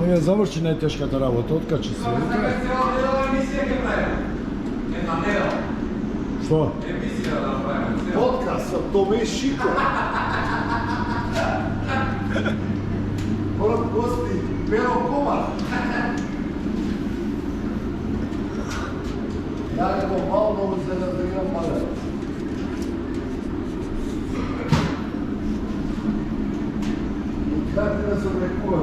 Ја заврши најтешката работа, откачи се. Што? Подкаст, то ме шико. Мора гости, бело комар. Ја го мално за да имам малец. Как да се облекува?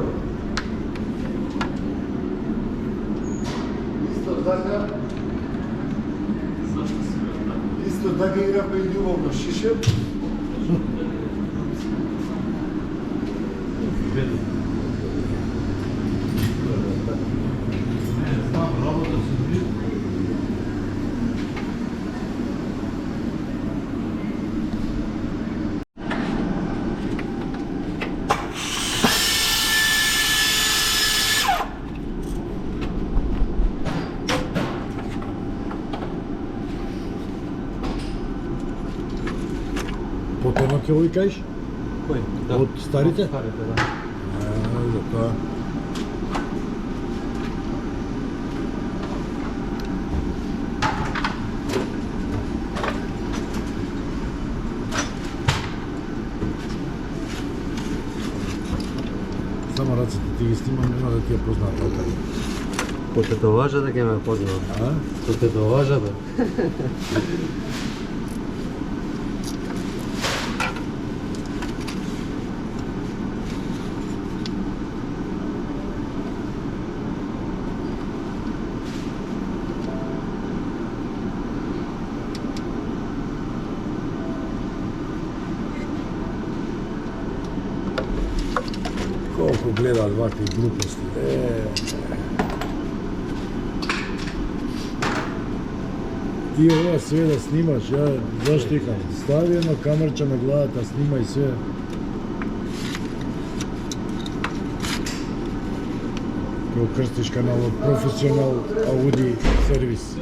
Исто така играме и љубовно шише. Потоно ќе го викаиш? Кој? Од старите? Од старите, да. За тоа. Само рацете ти ги снимам, нема да ти ја познаат алкари. По тетоважата ќе ме познава. А? По тетоважата. Колку гледаат вакви глупости. Ти ова све да снимаш, ја зашто икам? Стави едно камерче на главата, снимај све. Ќе крстиш каналот Професионал Ауди сервис.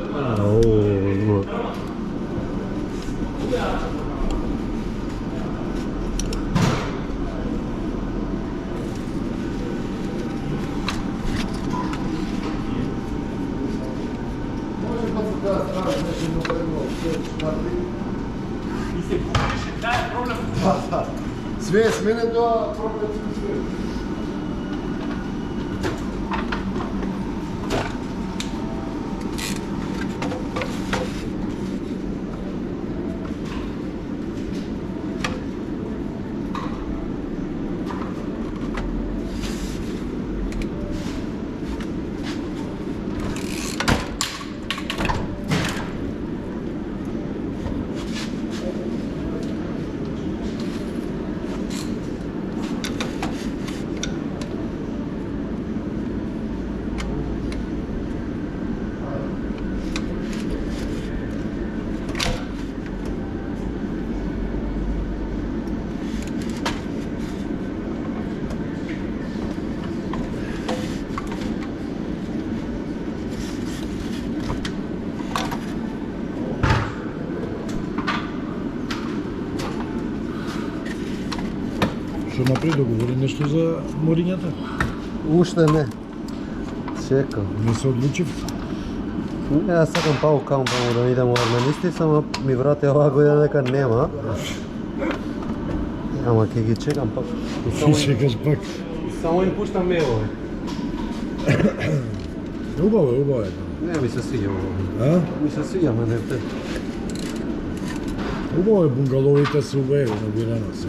Све е сменен тоа проблем све. Што напред договори нешто за морињата? Уште не. Чекам. Не се одлучив? Не, јас сакам пау кампамо да идем у арменисти, само ми врати оваа година дека нема. Ама ќе ги чекам пак. Ти чекаш пак. Само им пуштам мейлове. Убаво е. Не ми се свиѓа ово. А? Ми се свиѓа, ма не те. Убаво е, бунгаловите се убави, набирано се.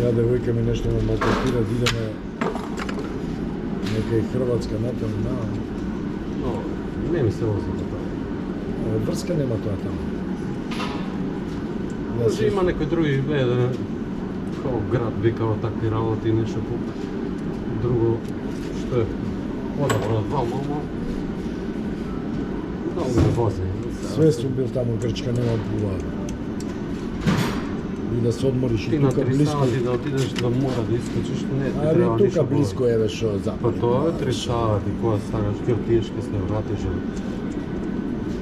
Ја девојка ми нешто ме малтретира да идеме нека и Хрватска натаму на. Но, не ми се вози до тоа. Врска нема тоа таму. Може има некој други живее, као град викао такви работи и нешто по друго, што е одабро два мамо. Много не вози. Све сум бил таму, Грчка нема пулава. И да се одмориш Ти и на тука 3 близко. сати да отидеш да мора да искочиш, не ти Али треба тука ништо близко еве шо Па запад. тоа е 3 сати, кога станеш, ќе отидеш, ќе се вратиш.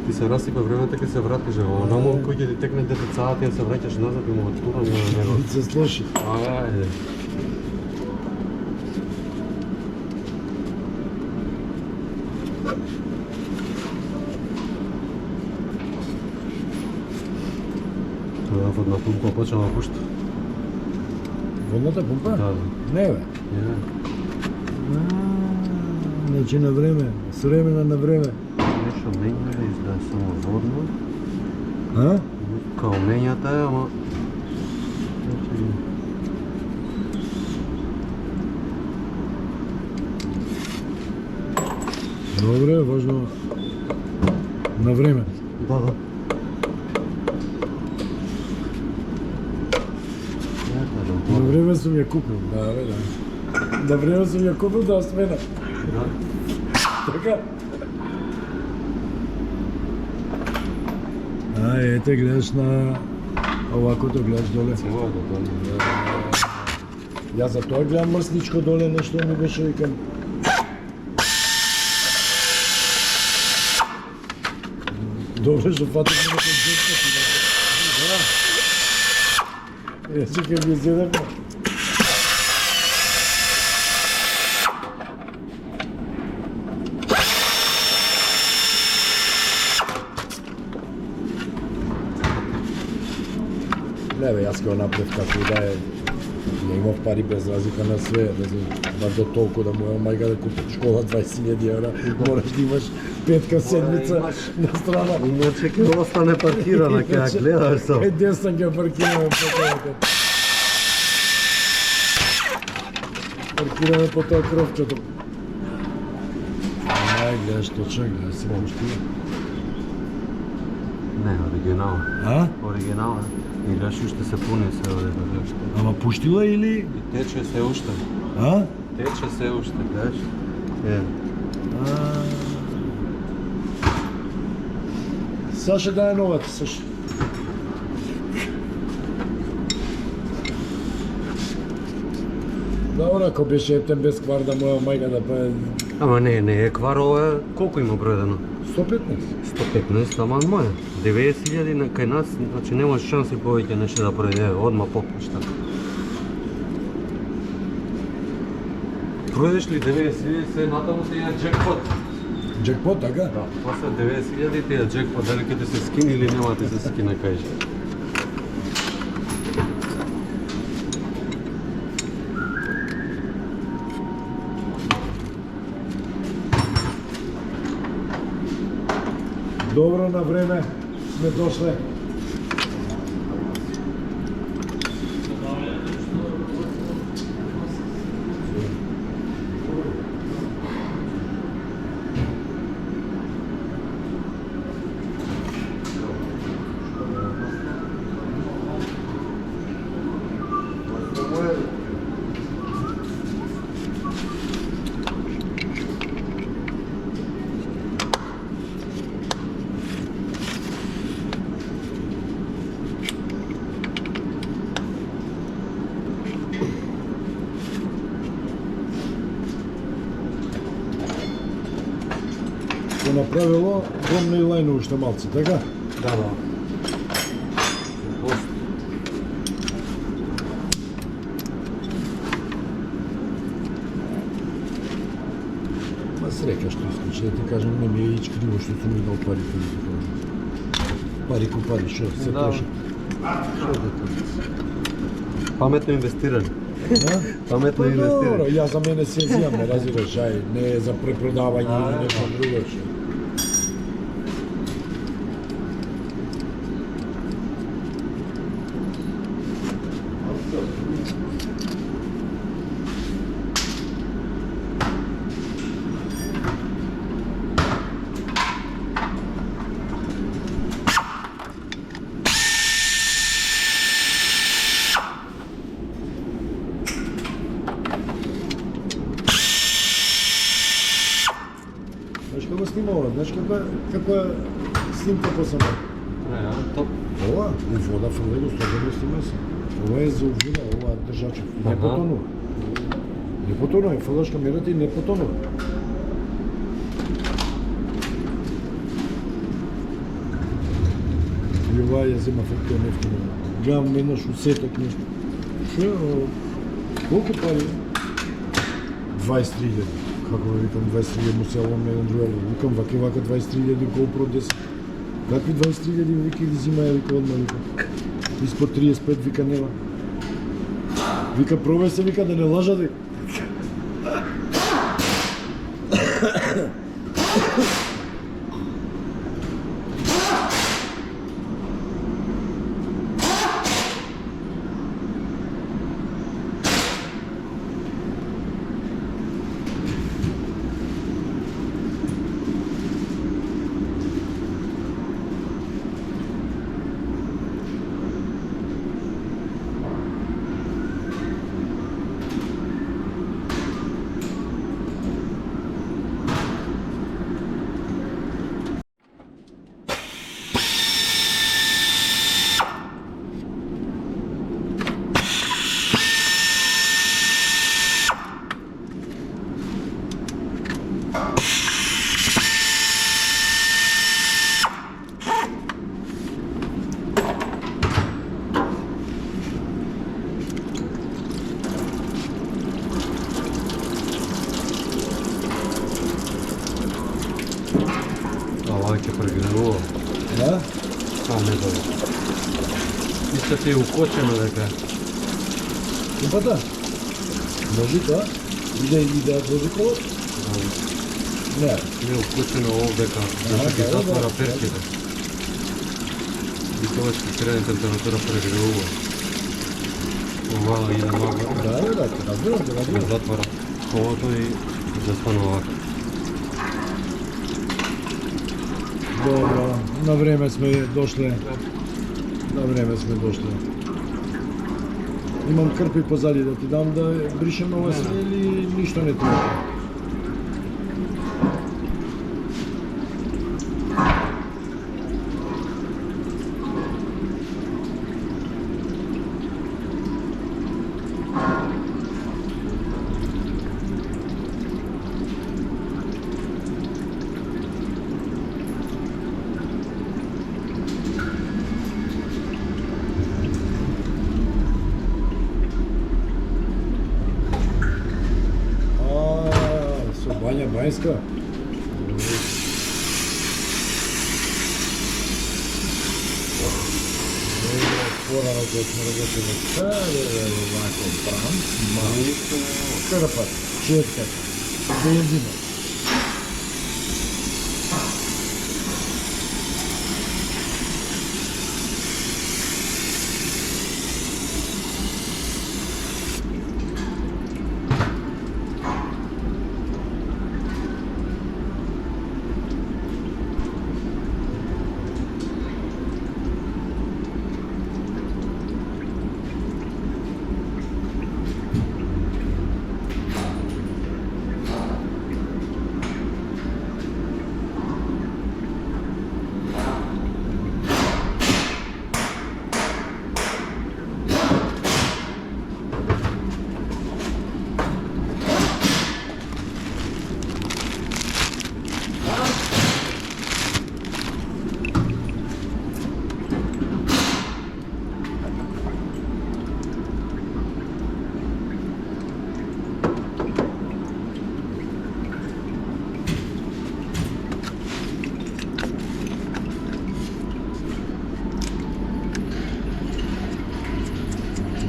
Ти се расипа времето, ќе се вратиш, онамо кој ќе ти текне 10 сати, ја се враќаш назад и му турам на него. Се слуши. Ајде. Тоа водна пумпа почнала да пушта. Водната пумпа? Да. Не бе. Ја. Значи на време, с времена на време. Нешто менја изда само водно. А? Као менјата е, ама... Добре, важно на време. Да. На време сум ја купил, да, бе, да. На време сум ја купил да осмена. Така? Ете, гледаш на овакото, гледаш доле. Јас за тоа гледам мрсничко доле, нешто ми беше викам. Добре, што фатиш ме некој джетка ти да. Јас ќе ми изедам. Не бе, јас ќе го направив како да е. Не имав пари без разлика на све, бар до толку да моја мајка да купи школа 20.000 евра, мораш да имаш петка седмица на страна. Иначе ќе остане паркирана, ќе ја гледаш со. Е, десна ќе паркираме по тоа. Паркираме по тоа кровчето. Гледаш точно, гледаш си пуштила. Не, оригинал. А? Оригинал е. И гледаш уште се пуни се овде гледаш. Ама пуштила или? И тече се уште. А? Тече се уште, гледаш? Е. Саше дај новата, Саше. Добро, ако беше ептен без квар да моја мајка да па... Ама не е квар, ова е... Колку има бројдено? 115. 115, ама моја. 90.000 кај нас, значи немаш шанси повеќе нешто да пројде, одма попушта. Пројдеш ли 90.000, се натаму ти е джекпот. Джекпот, така? Да, после 90.000 ти е джекпот, дали ќе ти се скини или нема ти се скина кајше. Добро, на време сме дошле. го направило гомна и лајно уште малци, така? Да, да. Ма среќа што исклучи, да ти кажам, не ми е ич криво што сум ми дал парите, да ти кажам. Пари ко пари, шо, се Да. троша. Шо да ти? Паметно инвестиране. Да? Паметно Па добро, инвестиране. ја за мене се зијам, ме разбираш, ај, не е за препродавање или нешто друго. Шо. Знаеш како снима ова? Знаеш како е снимка по само? Не, а, топ. Ова, у вода фрле го слободно снима се. Ова е за у вода, ова е држачов. Не Аха. потонува. Не потонува, фрлаш камерата и не потонува. И ова ја зема фактија нефтина. Гледам еднаш усеток нешто. Шо е? Колку пари? 23.000. Како да викам 23.000 му селам на еден друг. Викам вака 23.000 GoPro 10. Какви 23.000 вика или зимаја вика одма вика. Испод 35 вика нема. Вика пробај се вика да не лажат. Ова ќе прегревува. Да? А, не добро. Исто ти е укочено дека. Купата? Може тоа? Иде да дози колот? Не. Не е укочено овдека, Аха, зашто ги да, затвора да. перките. И тоа ќе крене температура прегревува. Ова иде много. Да, разбирам, Ќе разбирам. затвора колото и застанува овака. Добро, на време сме дошле. На време сме дошле. Имам крпи позади да ти дам да бришем ова се или ништо не треба? Со бања бајска. Порано кој сме работили вако брам, малко, крпат, четка, бензина.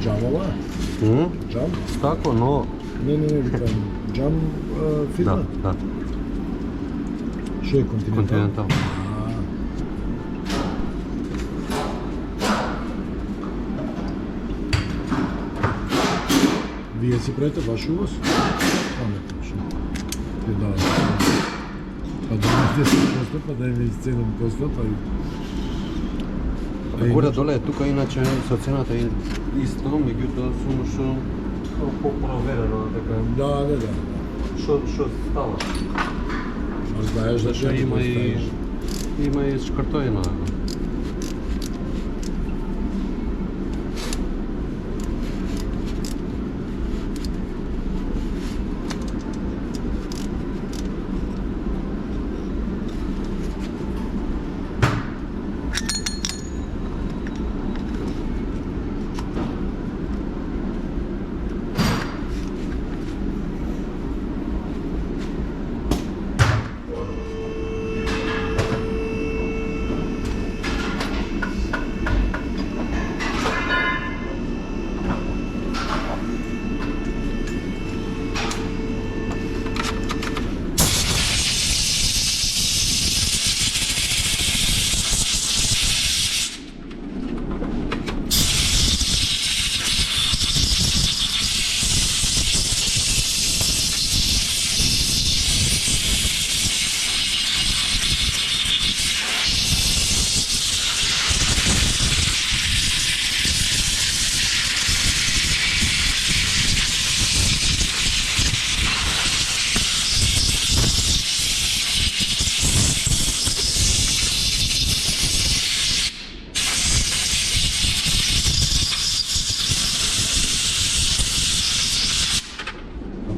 Джамова? Джам? Тако, но... Не, викам, джам фирма? Да. Што е континентал? Континентал. Вие си правите ваш увоз? Не точно. Да. Па да имате 10%, па да имате 7%, па Горе доле тука иначе со цената е исто, меѓутоа само што попроверено така. Да. Што става? А знаеш да Зашто има и шкартоина.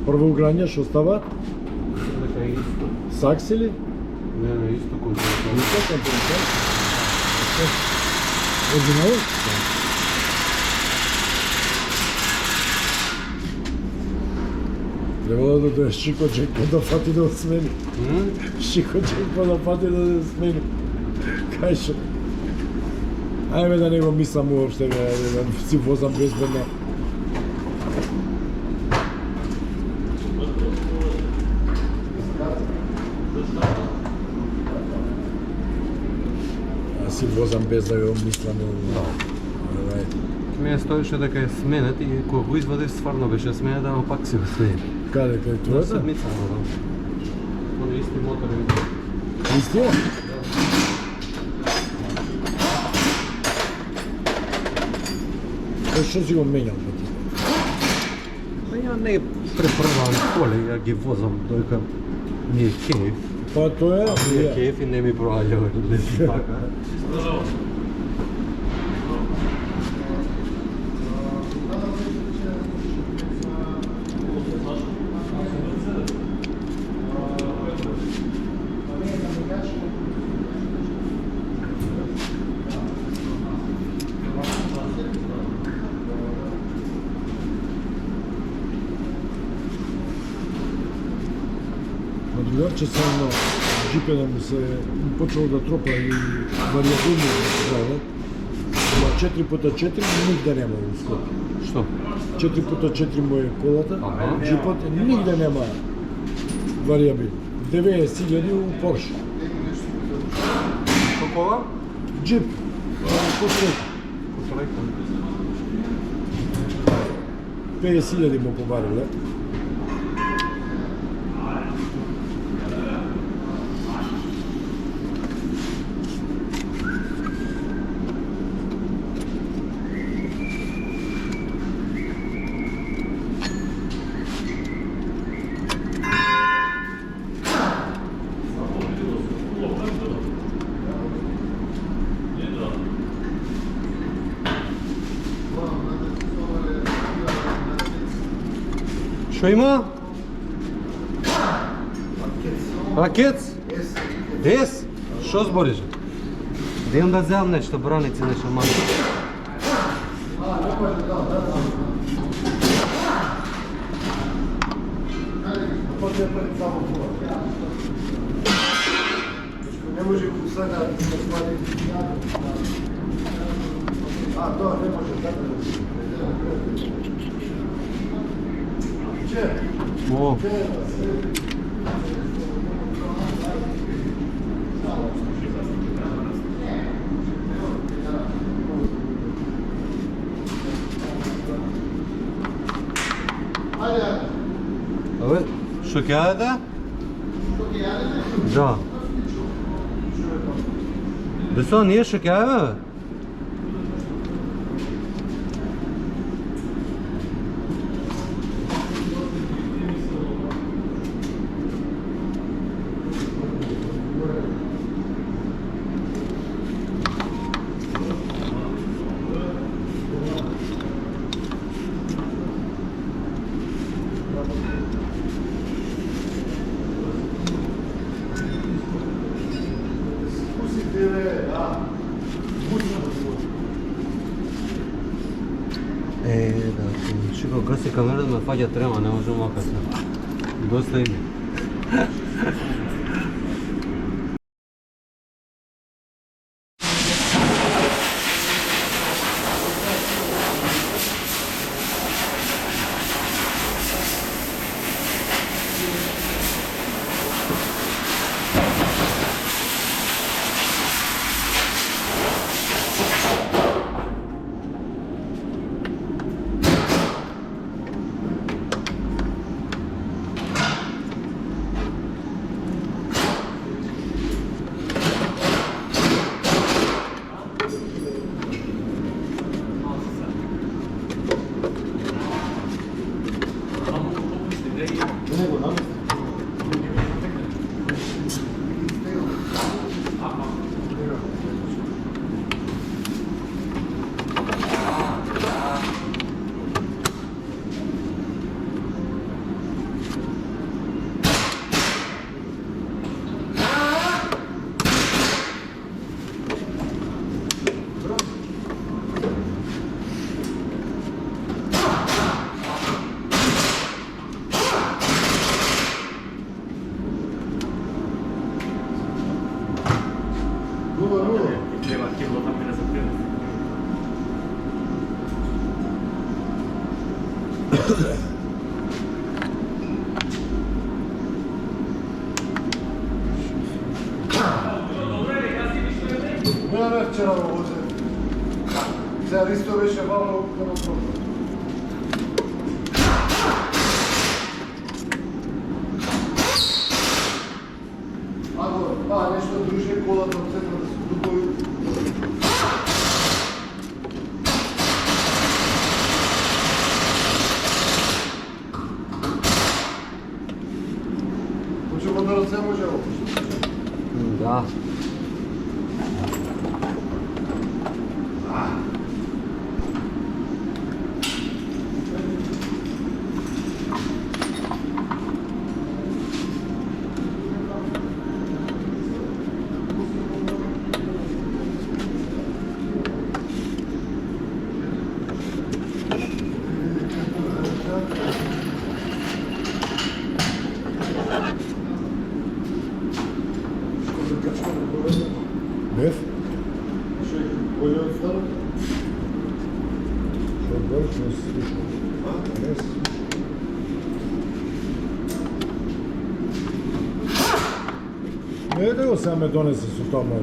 Прво уграње што става? Дека е исто. Сакс или? Не, исто континентал. Исто континентал? Оригинал? Требало да дојде Шико Джекпо да фати да осмени. Шико Джекпо да фати да осмени. Кај шо? Ајме да не го мислам уопште, да си возам безбедно. Си возам без да го мислам. Ме стоеше дека е сменет и кога го извадив стварно беше сменет, ама пак си го сменет. Каде, кај На твојата? седмица, да. Оне исти мотор има. Истиот? Што си го менјал па ти? Па ја не препрвам коли, ја ги возам дојка ми е кеф. Па тоа е, Ми е кеф и не ми проаѓа леси така. на другарче сам на джипе да му се почнал да тропа и варијативно да 4x4 нигде нема у Скопје. Што? 4x4 му е колата, Аха. джипот нигде нема варијабилно. 90.000 у Порш. Какова? Джип, посред, Посрека. 50.000 му побариле. Што има? Ракец? Дес? Што збориш? Идем да земам нешто, браници нешто малко. Не може сега да свали. А, тоа не може така да се. О, абе, што ќе јадете? Да. Бесо, ние што ќе јадеме, бе? Да, Шико, гаси камерата, ме фаќа трема, не можам мака се. Доста име. Не, вчера во возе. Сега Ристо беше вално на въпроса. Ако нещо друже колата от центъра да се дупови. Почему да ръце може да опишеш? Да. Бев? Bolje od starog? Što god što se sluša. Yes. Не да го сега ме донесе со тоа мој.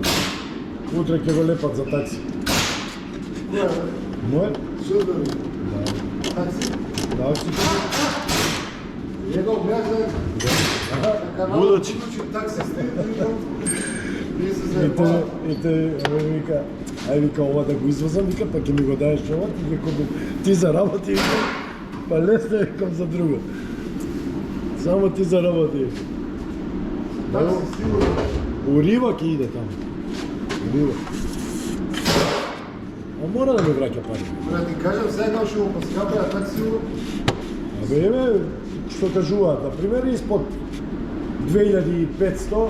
Утре ќе го лепат за такси. Која? Мој? Супер. Да. Такси. Да, си Njegov mjazak. Na kanalu Budući. Taksi state. Nije se И zajebala. те вика, ај вика ова да го извозам, вика па ќе ми го даеш ова, ти викам ти заработи, вика, па лесно викам за друго. Само ти заработи. Taksi sigurno. У Рива ќе иде таму. У Рива. А мора да ми враќа пари. Да ти кажам сега ще го поскапа, а такси Абе, еве, што кажуваат, например, испод 2500,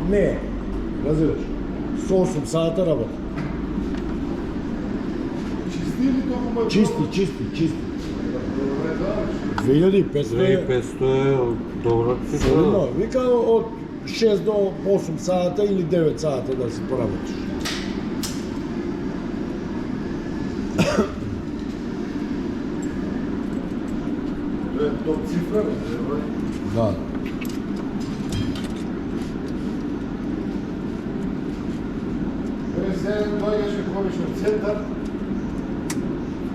не, разбираш, со 8 сата работа. чисти или толкова? Чисти. Добре, да. 2500 е 2500 е добра цифра. сигурно. Вика од 6 до 8 сата или 9 сата да си поработиш. Добре. топ цифра, бе. Да. Сега доаѓаше Ковишов центар,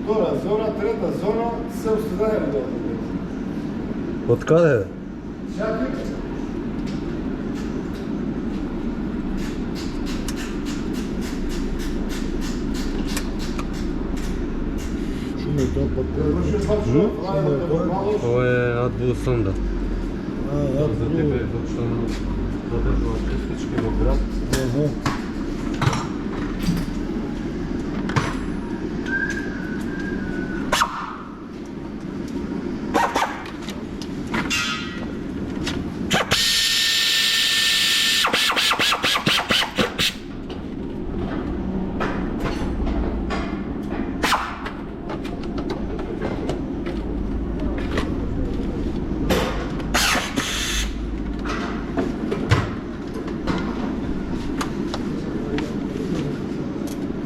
втора зона, трета зона, се устрадаја до. Од каде? Чакай. Шуме тоа Врши бачо, лајда да помалош. Ова е Адбул Сонда. За тебе, зашто додржува туристички во град.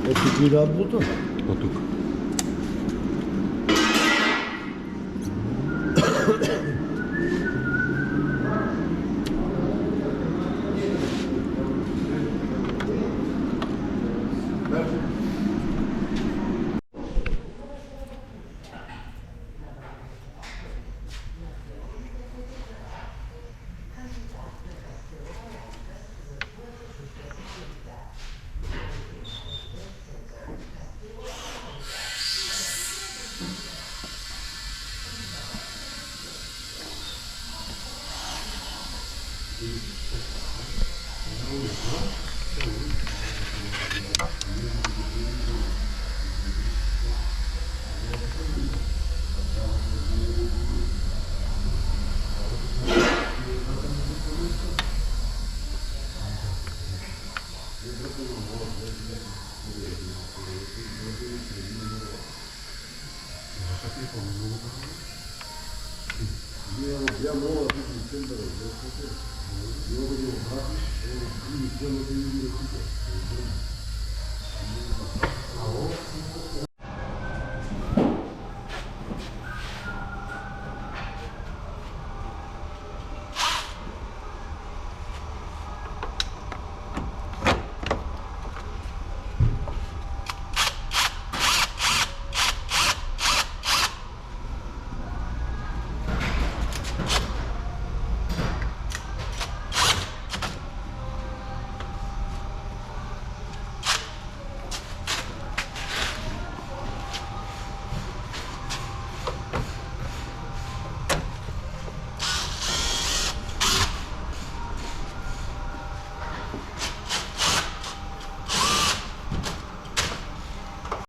Оти ти работа? Од тука. Ja moram biti u centru, i ovo je vratiš, ovo je cijelo da ljudi da kuće.